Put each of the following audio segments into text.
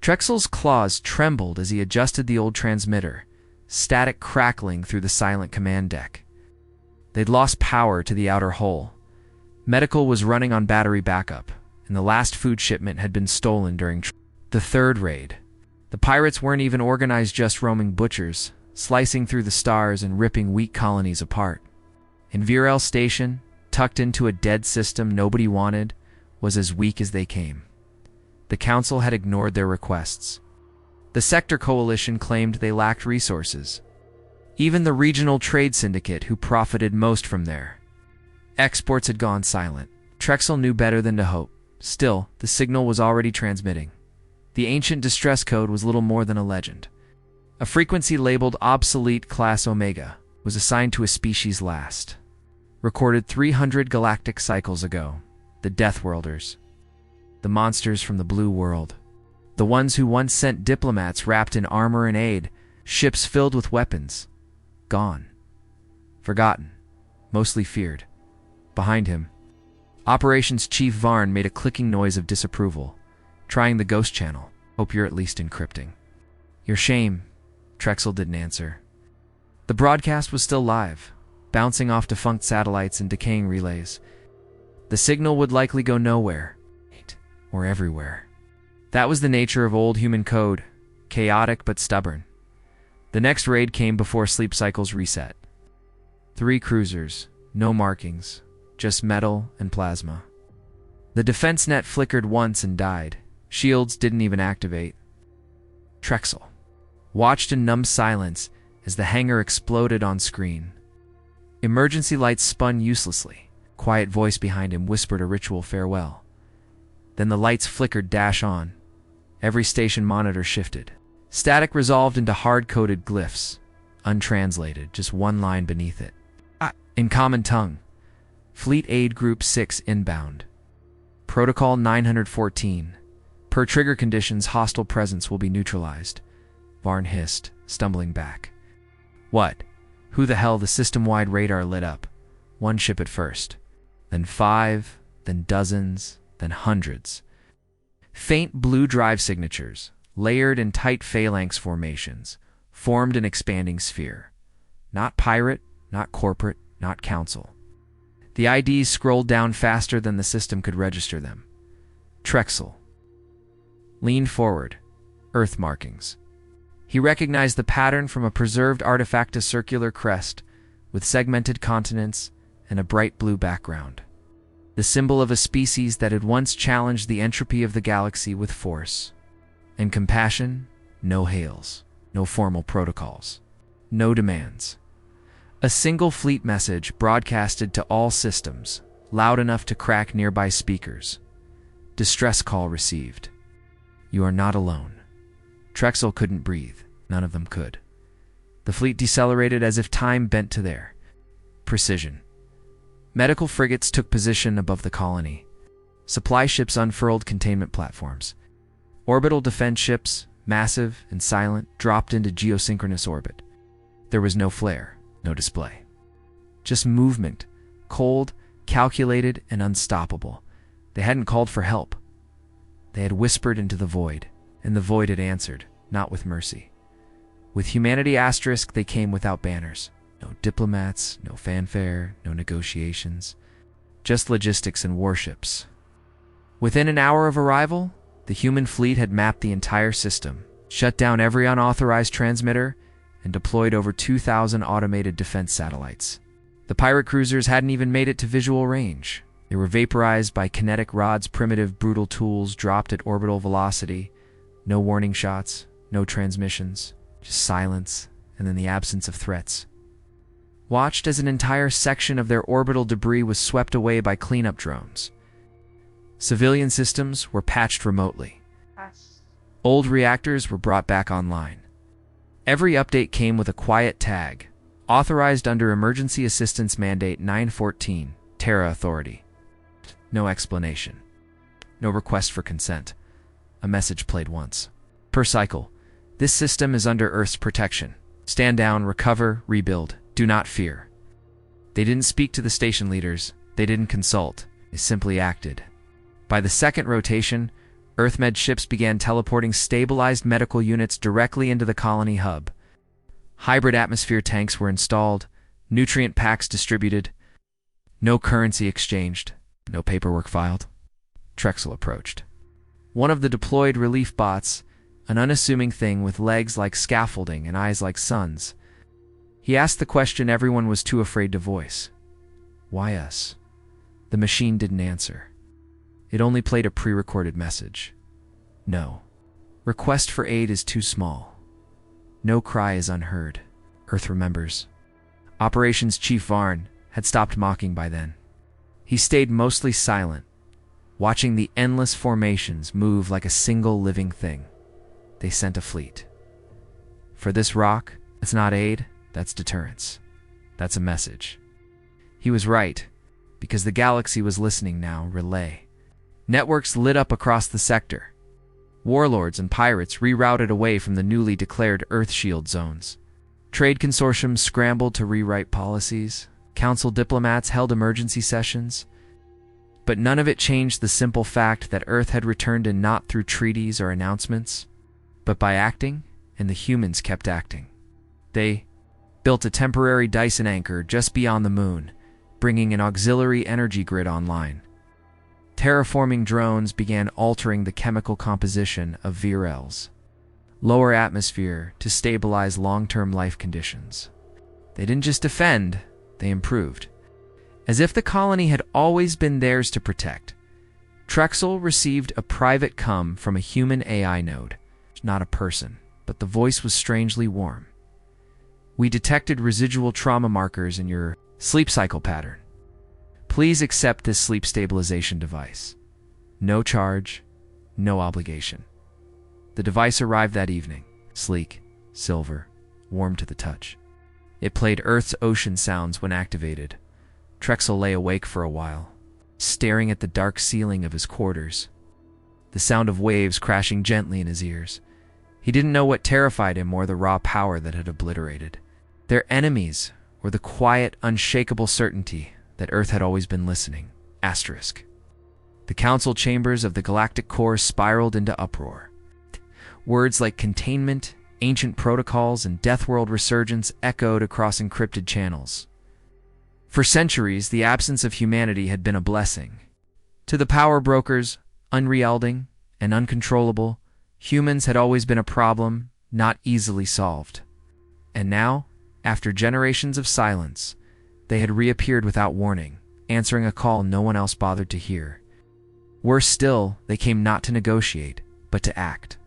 Trexel's claws trembled as he adjusted the old transmitter, static crackling through the silent command deck. They'd lost power to the outer hull. Medical was running on battery backup, and the last food shipment had been stolen during the third raid. The pirates weren't even organized, just roaming butchers, slicing through the stars and ripping weak colonies apart. And Virel Station, tucked into a dead system nobody wanted, was as weak as they came. The Council had ignored their requests. The Sector Coalition claimed they lacked resources. Even the Regional Trade Syndicate, who profited most from their exports, had gone silent. Trexel knew better than to hope. Still, the signal was already transmitting. The ancient distress code was little more than a legend. A frequency labeled Obsolete Class Omega was assigned to a species last recorded 300 galactic cycles ago, the Deathworlders. The monsters from the blue world. The ones who once sent diplomats wrapped in armor and aid, ships filled with weapons. Gone. Forgotten. Mostly feared. Behind him, Operations Chief Varn made a clicking noise of disapproval, trying the ghost channel. Hope you're at least encrypting. Your shame. Trexel didn't answer. The broadcast was still live, bouncing off defunct satellites and decaying relays. The signal would likely go nowhere, or everywhere. That was the nature of old human code, chaotic but stubborn. The next raid came before sleep cycles reset. 3 cruisers, no markings, just metal and plasma. The defense net flickered once and died. Shields didn't even activate. Trexel watched in numb silence as the hangar exploded on screen. Emergency lights spun uselessly. Quiet voice behind him whispered a ritual farewell. Then the lights flickered dash on. Every station monitor shifted. Static resolved into hard-coded glyphs, untranslated, just one line beneath it. In common tongue. Fleet Aid Group 6 inbound. Protocol 914. Per trigger conditions, hostile presence will be neutralized. Varn hissed, stumbling back. What? Who the hell? The system-wide radar lit up. 1 ship at first. Then 5, then dozens, then hundreds. Faint blue drive signatures, layered in tight phalanx formations, formed an expanding sphere. Not pirate, not corporate, not council. The IDs scrolled down faster than the system could register them. Trexel leaned forward. Earth markings. He recognized the pattern from a preserved artifact, a circular crest with segmented continents and a bright blue background. The symbol of a species that had once challenged the entropy of the galaxy with force. And compassion, no hails, no formal protocols, no demands. A single fleet message broadcasted to all systems, loud enough to crack nearby speakers. Distress call received. You are not alone. Trexel couldn't breathe. None of them could. The fleet decelerated as if time bent to their precision. Medical frigates took position above the colony. Supply ships unfurled containment platforms. Orbital defense ships, massive and silent, dropped into geosynchronous orbit. There was no flare, no display. Just movement, cold, calculated, and unstoppable. They hadn't called for help. They had whispered into the void, and the void had answered, not with mercy. With humanity asterisk, they came without banners. No diplomats, no fanfare, no negotiations. Just logistics and warships. Within an hour of arrival, the human fleet had mapped the entire system, shut down every unauthorized transmitter, and deployed over 2,000 automated defense satellites. The pirate cruisers hadn't even made it to visual range. They were vaporized by kinetic rods, primitive, brutal tools dropped at orbital velocity. No warning shots, no transmissions, just silence, and then the absence of threats. Watched as an entire section of their orbital debris was swept away by cleanup drones. Civilian systems were patched remotely. Old reactors were brought back online. Every update came with a quiet tag, authorized under Emergency Assistance Mandate 914, Terra Authority. No explanation. No request for consent. A message played once. Per cycle, this system is under Earth's protection. Stand down, recover, rebuild. Do not fear. They didn't speak to the station leaders. They didn't consult. They simply acted. By the second rotation, EarthMed ships began teleporting stabilized medical units directly into the colony hub. Hybrid atmosphere tanks were installed, nutrient packs distributed. No currency exchanged, no paperwork filed. Trexel approached. One of the deployed relief bots, an unassuming thing with legs like scaffolding and eyes like suns. He asked the question everyone was too afraid to voice. Why us? The machine didn't answer. It only played a pre-recorded message. No. Request for aid is too small. No cry is unheard. Earth remembers. Operations Chief Varn had stopped mocking by then. He stayed mostly silent, watching the endless formations move like a single living thing. They sent a fleet. For this rock, that's not aid, that's deterrence. That's a message. He was right, because the galaxy was listening now. Relay. Networks lit up across the sector. Warlords and pirates rerouted away from the newly declared Earth Shield zones. Trade consortiums scrambled to rewrite policies. Council diplomats held emergency sessions. But none of it changed the simple fact that Earth had returned, and not through treaties or announcements, but by acting, and the humans kept acting. They built a temporary Dyson anchor just beyond the moon, bringing an auxiliary energy grid online. Terraforming drones began altering the chemical composition of VRL's lower atmosphere to stabilize long-term life conditions. They didn't just defend, they improved. As if the colony had always been theirs to protect. Trexel received a private comm from a human AI node. Not a person, but the voice was strangely warm. We detected residual trauma markers in your sleep cycle pattern. Please accept this sleep stabilization device. No charge, no obligation. The device arrived that evening, sleek, silver, warm to the touch. It played Earth's ocean sounds when activated. Trexel lay awake for a while, staring at the dark ceiling of his quarters. The sound of waves crashing gently in his ears. He didn't know what terrified him or the raw power that had obliterated. Their enemies were the quiet, unshakable certainty that Earth had always been listening. Asterisk. The council chambers of the galactic core spiraled into uproar. Words like containment, ancient protocols, and Deathworld resurgence echoed across encrypted channels. For centuries, the absence of humanity had been a blessing. To the power brokers, unrealding and uncontrollable, humans had always been a problem, not easily solved. And now, after generations of silence, they had reappeared without warning, answering a call no one else bothered to hear. Worse still, they came not to negotiate, but to act.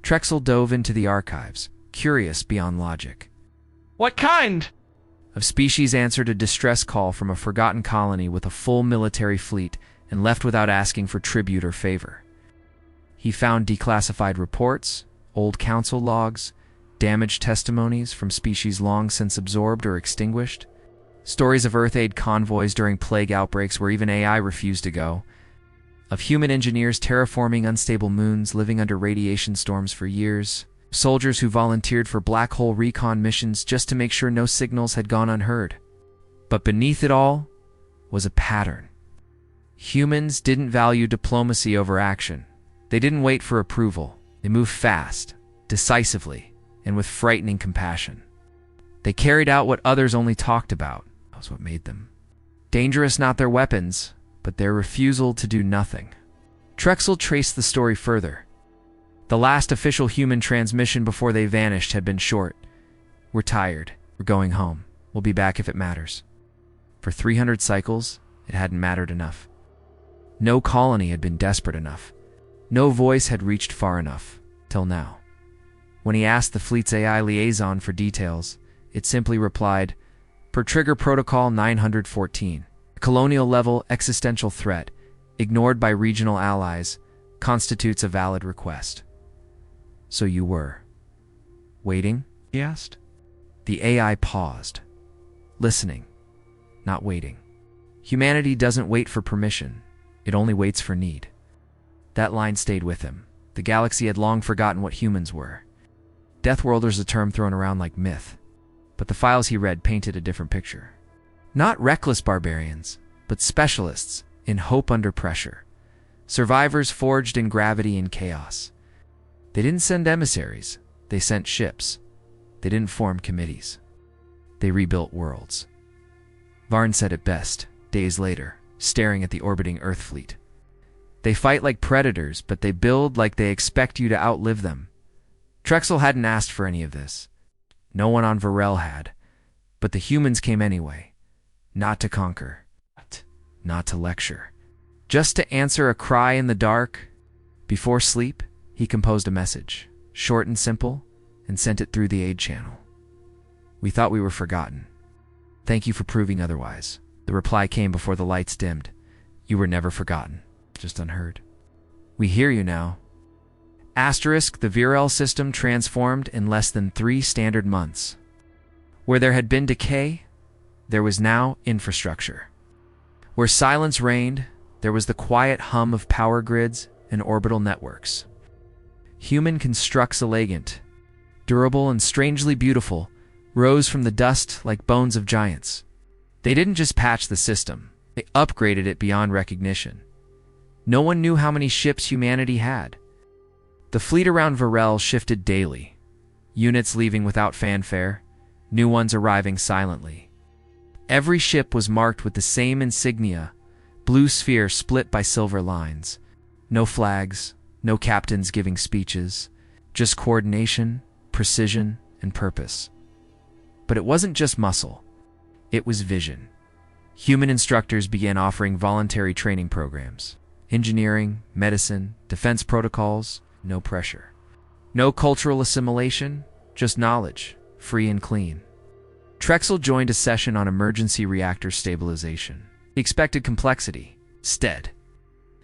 Trexel dove into the archives, curious beyond logic. What kind of species answered a distress call from a forgotten colony with a full military fleet and left without asking for tribute or favor? He found declassified reports, old council logs, damaged testimonies from species long since absorbed or extinguished, stories of Earth aid convoys during plague outbreaks where even AI refused to go, of human engineers terraforming unstable moons living under radiation storms for years, soldiers who volunteered for black hole recon missions just to make sure no signals had gone unheard. But beneath it all was a pattern. Humans didn't value diplomacy over action. They didn't wait for approval. They moved fast, decisively, and with frightening compassion. They carried out what others only talked about. That was what made them. Dangerous not their weapons, but their refusal to do nothing. Trexel traced the story further. The last official human transmission before they vanished had been short. We're tired. We're going home. We'll be back if it matters. For 300 cycles, it hadn't mattered enough. No colony had been desperate enough. No voice had reached far enough, till now. When he asked the fleet's AI liaison for details, it simply replied, per Trigger Protocol 914, a colonial-level existential threat, ignored by regional allies, constitutes a valid request. So you were waiting? He asked. The AI paused, listening, not waiting. Humanity doesn't wait for permission, it only waits for need. That line stayed with him. The galaxy had long forgotten what humans were. Deathworlders, a term thrown around like myth, but the files he read painted a different picture. Not reckless barbarians, but specialists in hope under pressure. Survivors forged in gravity and chaos. They didn't send emissaries. They sent ships. They didn't form committees. They rebuilt worlds. Varn said it best, days later, staring at the orbiting Earth fleet. They fight like predators, but they build like they expect you to outlive them. Trexel hadn't asked for any of this. No one on Varel had. But the humans came anyway. Not to conquer. Not to lecture. Just to answer a cry in the dark. Before sleep, he composed a message, short and simple, and sent it through the aid channel. We thought we were forgotten. Thank you for proving otherwise. The reply came before the lights dimmed. You were never forgotten, just unheard. We hear you now. Asterisk, the Virel system transformed in less than 3 standard months. Where there had been decay, there was now infrastructure. Where silence reigned, there was the quiet hum of power grids and orbital networks. Human constructs elegant, durable and strangely beautiful, rose from the dust like bones of giants. They didn't just patch the system, they upgraded it beyond recognition. No one knew how many ships humanity had. The fleet around Varel shifted daily, units leaving without fanfare, new ones arriving silently. Every ship was marked with the same insignia, blue sphere split by silver lines. No flags, no captains giving speeches, just coordination, precision, and purpose. But it wasn't just muscle, it was vision. Human instructors began offering voluntary training programs. Engineering, medicine, defense protocols, no pressure. No cultural assimilation, just knowledge, free and clean. Trexel joined a session on emergency reactor stabilization. He expected complexity. Instead,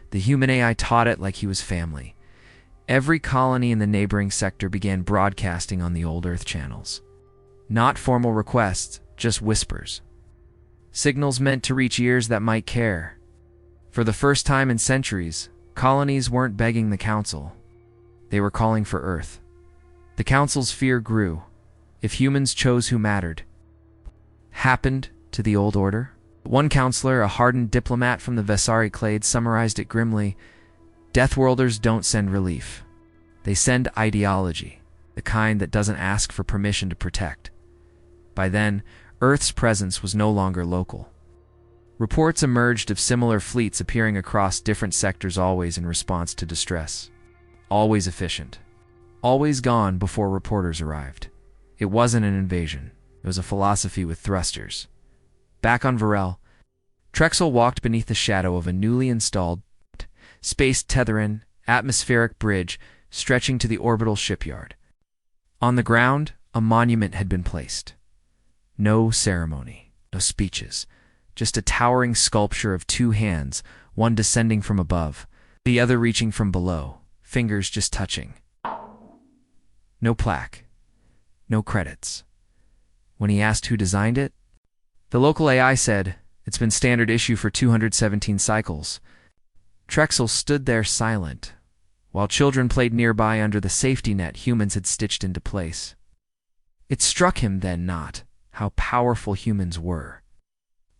the human AI taught it like he was family. Every colony in the neighboring sector began broadcasting on the old Earth channels. Not formal requests, just whispers. Signals meant to reach ears that might care. For the first time in centuries, colonies weren't begging the Council. They were calling for Earth. The Council's fear grew. If humans chose who mattered. Happened to the old order? One counselor, a hardened diplomat from the Vesari Clade, summarized it grimly. Deathworlders don't send relief. They send ideology, the kind that doesn't ask for permission to protect. By then, Earth's presence was no longer local. Reports emerged of similar fleets appearing across different sectors, always in response to distress. Always efficient. Always gone before reporters arrived. It wasn't an invasion. It was a philosophy with thrusters. Back on Varel, Trexel walked beneath the shadow of a newly installed space tetherin atmospheric bridge stretching to the orbital shipyard. On the ground, a monument had been placed. No ceremony, no speeches, just a towering sculpture of 2 hands, one descending from above, the other reaching from below, fingers just touching. No plaque, no credits. When he asked who designed it, the local AI said, "It's been standard issue for 217 cycles." Trexel stood there silent, while children played nearby under the safety net humans had stitched into place. It struck him then not how powerful humans were,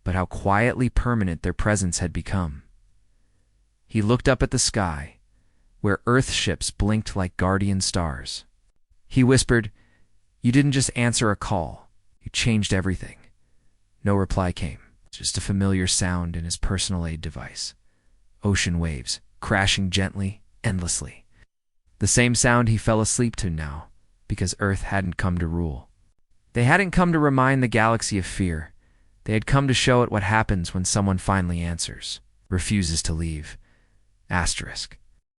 but how quietly permanent their presence had become. He looked up at the sky, where Earth ships blinked like guardian stars. He whispered, "You didn't just answer a call, you changed everything." No reply came, just a familiar sound in his personal aid device. Ocean waves, crashing gently, endlessly. The same sound he fell asleep to now, because Earth hadn't come to rule. They hadn't come to remind the galaxy of fear. They had come to show it what happens when someone finally answers, refuses to leave. Asterisk.